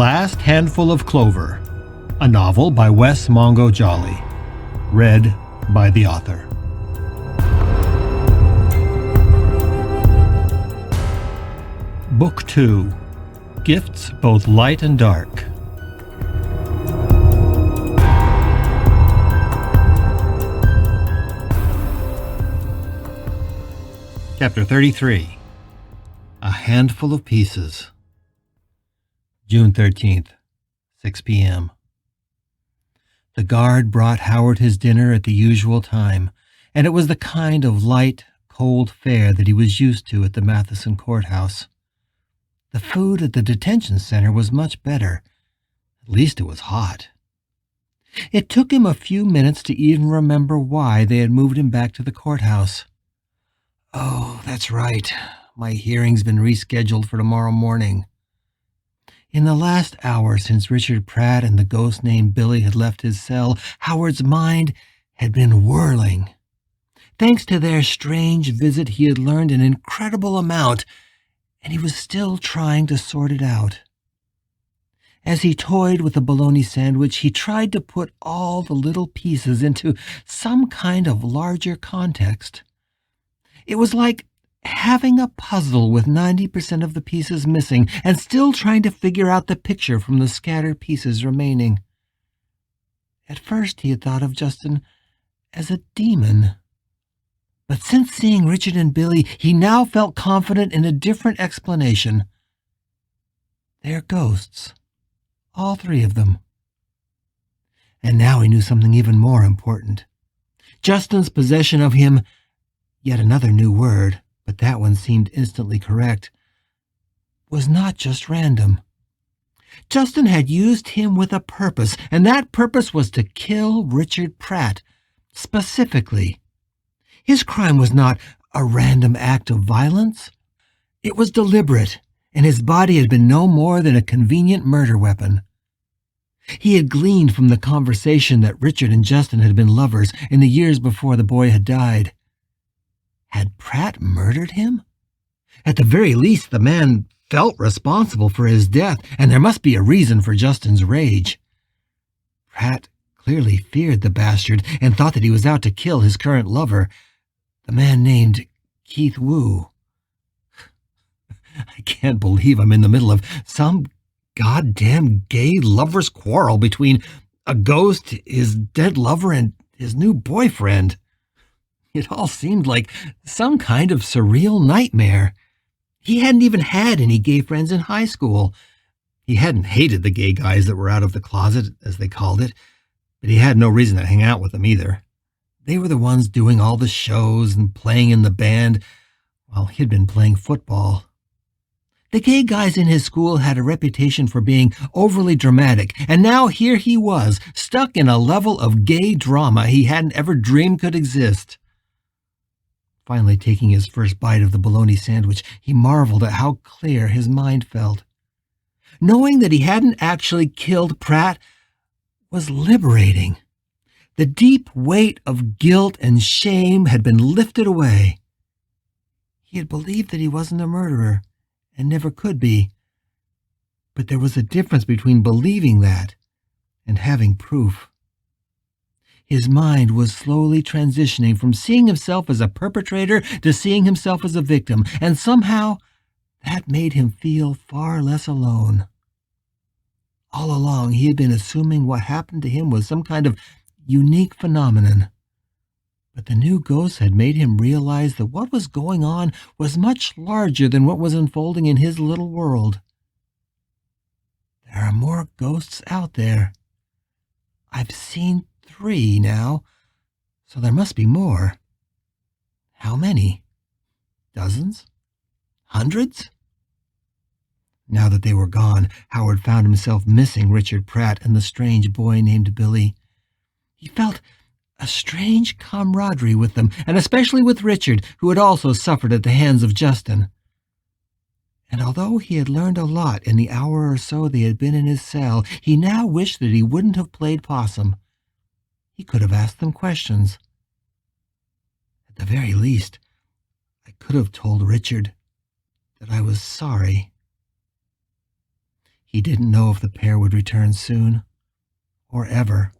Last Handful of Clover, a novel by Wess Mongo Jolley, read by the author. Book 2, Gifts Both Light and Dark. Chapter 33, A Handful of Pieces. June 13th, 6 p.m. The guard brought Howard his dinner at the usual time, and it was the kind of light, cold fare that he was used to at the Matheson courthouse. The food at the detention center was much better. At least it was hot. It took him a few minutes to even remember why they had moved him back to the courthouse. Oh, that's right. My hearing's been rescheduled for tomorrow morning. In the last hour since Richard Pratt and the ghost named Billy had left his cell, Howard's mind had been whirling. Thanks to their strange visit, he had learned an incredible amount, and he was still trying to sort it out. As he toyed with the bologna sandwich, he tried to put all the little pieces into some kind of larger context. It was like having a puzzle with 90% of the pieces missing and still trying to figure out the picture from the scattered pieces remaining. At first he had thought of Justin as a demon. But since seeing Richard and Billy, he now felt confident in a different explanation. They're ghosts. All three of them. And now he knew something even more important. Justin's possession of him, yet another new word, but that one seemed instantly correct, was not just random. Justin had used him with a purpose, and that purpose was to kill Richard Pratt, specifically. His crime was not a random act of violence. It was deliberate, and his body had been no more than a convenient murder weapon. He had gleaned from the conversation that Richard and Justin had been lovers in the years before the boy had died. Had Pratt murdered him? At the very least, the man felt responsible for his death, and there must be a reason for Justin's rage. Pratt clearly feared the bastard and thought that he was out to kill his current lover, the man named Keith Wu. I can't believe I'm in the middle of some goddamn gay lover's quarrel between a ghost, his dead lover, and his new boyfriend. It all seemed like some kind of surreal nightmare. He hadn't even had any gay friends in high school. He hadn't hated the gay guys that were out of the closet, as they called it, but he had no reason to hang out with them either. They were the ones doing all the shows and playing in the band, while he'd been playing football. The gay guys in his school had a reputation for being overly dramatic, and now here he was, stuck in a level of gay drama he hadn't ever dreamed could exist. Finally taking his first bite of the bologna sandwich, he marveled at how clear his mind felt. Knowing that he hadn't actually killed Pratt was liberating. The deep weight of guilt and shame had been lifted away. He had believed that he wasn't a murderer, and never could be. But there was a difference between believing that and having proof. His mind was slowly transitioning from seeing himself as a perpetrator to seeing himself as a victim, and somehow that made him feel far less alone. All along, he had been assuming what happened to him was some kind of unique phenomenon. But the new ghost had made him realize that what was going on was much larger than what was unfolding in his little world. There are more ghosts out there. I've seen 3 now, so there must be more. How many? Dozens? Hundreds? Now that they were gone, Howard found himself missing Richard Pratt and the strange boy named Billy. He felt a strange camaraderie with them, and especially with Richard, who had also suffered at the hands of Justin. And although he had learned a lot in the hour or so they had been in his cell, he now wished that he wouldn't have played possum. He could have asked them questions. At the very least, I could have told Richard that I was sorry. He didn't know if the pair would return soon, or ever.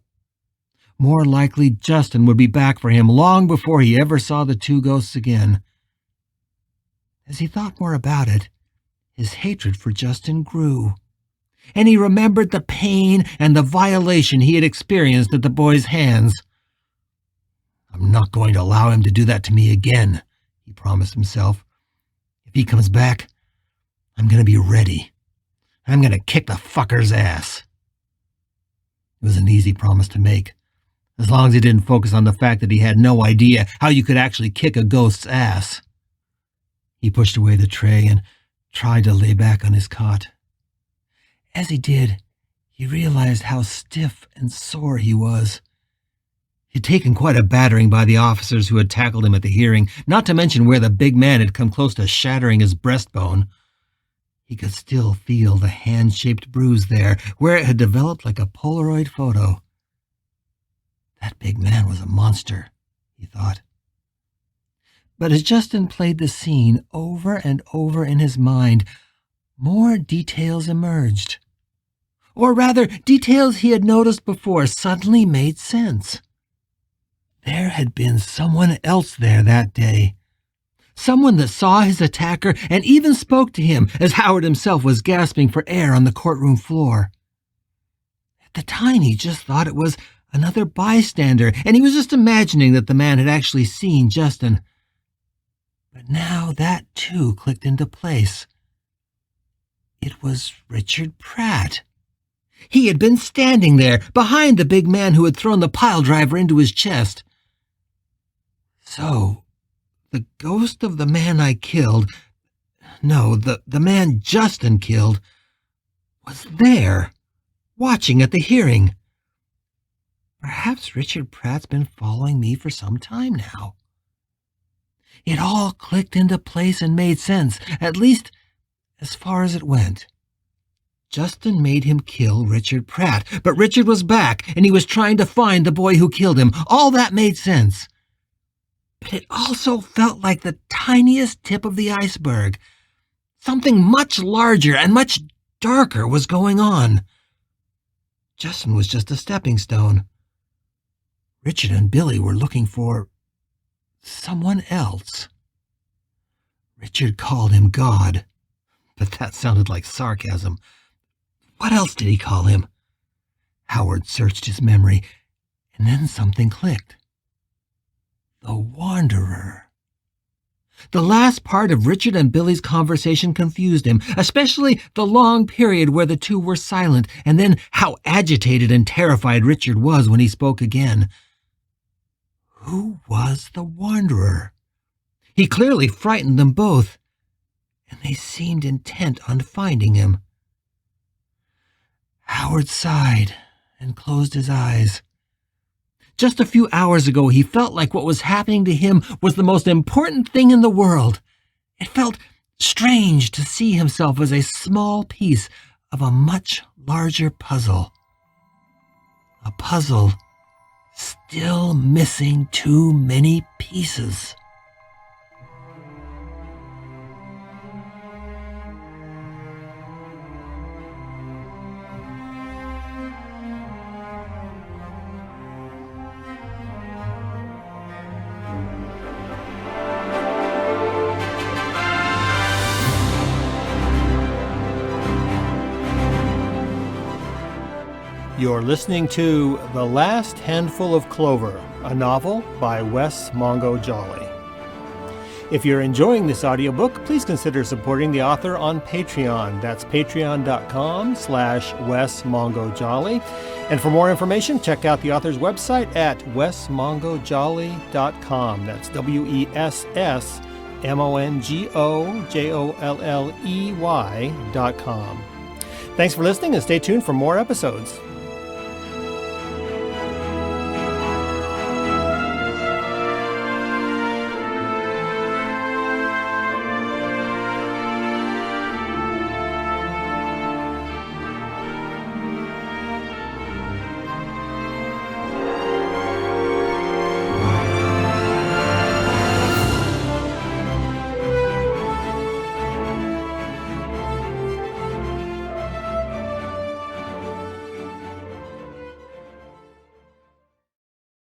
More likely, Justin would be back for him long before he ever saw the two ghosts again. As he thought more about it, his hatred for Justin grew, and he remembered the pain and the violation he had experienced at the boy's hands. "I'm not going to allow him to do that to me again," he promised himself. "If he comes back, I'm going to be ready. I'm going to kick the fucker's ass." It was an easy promise to make, as long as he didn't focus on the fact that he had no idea how you could actually kick a ghost's ass. He pushed away the tray and tried to lay back on his cot. As he did, he realized how stiff and sore he was. He'd taken quite a battering by the officers who had tackled him at the hearing, not to mention where the big man had come close to shattering his breastbone. He could still feel the hand-shaped bruise there, where it had developed like a Polaroid photo. That big man was a monster, he thought. But as Justin played the scene over and over in his mind, more details emerged. Or rather, details he had noticed before suddenly made sense. There had been someone else there that day. Someone that saw his attacker and even spoke to him as Howard himself was gasping for air on the courtroom floor. At the time, he just thought it was another bystander, and he was just imagining that the man had actually seen Justin. But now that too clicked into place. It was Richard Pratt. He had been standing there, behind the big man who had thrown the piledriver into his chest. So, the ghost of the man I killed, no, the man Justin killed, was there, watching at the hearing. Perhaps Richard Pratt's been following me for some time now. It all clicked into place and made sense, at least as far as it went. Justin made him kill Richard Pratt, but Richard was back, and he was trying to find the boy who killed him. All that made sense. But it also felt like the tiniest tip of the iceberg. Something much larger and much darker was going on. Justin was just a stepping stone. Richard and Billy were looking for someone else. Richard called him God, but that sounded like sarcasm. What else did he call him? Howard searched his memory, and then something clicked. The Wanderer. The last part of Richard and Billy's conversation confused him, especially the long period where the two were silent, and then how agitated and terrified Richard was when he spoke again. Who was the Wanderer? He clearly frightened them both, and they seemed intent on finding him. Howard sighed and closed his eyes. Just a few hours ago, he felt like what was happening to him was the most important thing in the world. It felt strange to see himself as a small piece of a much larger puzzle. A puzzle still missing too many pieces. You're listening to The Last Handful of Clover, a novel by Wess Mongo Jolley. If you're enjoying this audiobook, please consider supporting the author on Patreon. That's patreon.com/Wess Mongo Jolley. And for more information, check out the author's website at wessmongojolley.com. That's WESSMONGOJOLLEY.com. Thanks for listening, and stay tuned for more episodes.